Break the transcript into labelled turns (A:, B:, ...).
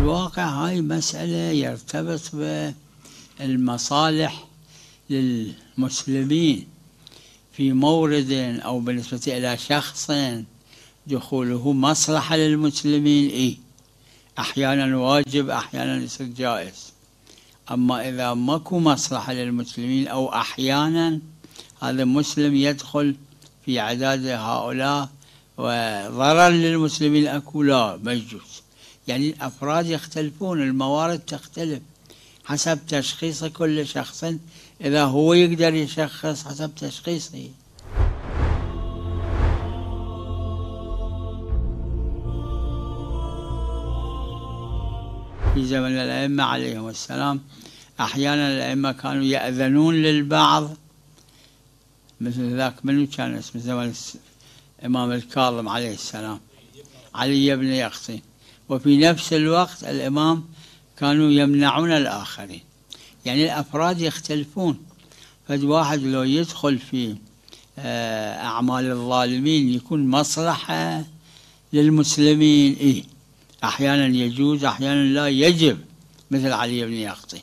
A: الواقع هاي مسألة يرتبط بالمصالح للمسلمين في مورد أو بالنسبة إلى شخص دخوله مصلحة للمسلمين، أحيانا واجب أحيانا يصير جائز. أما إذا ماكو مصلحة للمسلمين أو أحيانا هذا مسلم يدخل في عداد هؤلاء وضرر للمسلمين أكو، لا ما يجوز. يعني الأفراد يختلفون، الموارد تختلف حسب تشخيص كل شخص، إذا هو يقدر يشخص حسب تشخيصه. في زمن الأئمة عليهم السلام أحيانا الأئمة كانوا يأذنون للبعض، مثل ذاك منو كان اسمه زمن الإمام الكاظم عليه السلام، علي بن يقطين. وفي نفس الوقت الإمام كانوا يمنعون الآخرين. يعني الأفراد يختلفون، فالواحد لو يدخل في أعمال الظالمين يكون مصلحة للمسلمين، أحيانا يجوز أحيانا لا يجب، مثل علي بن يقطين.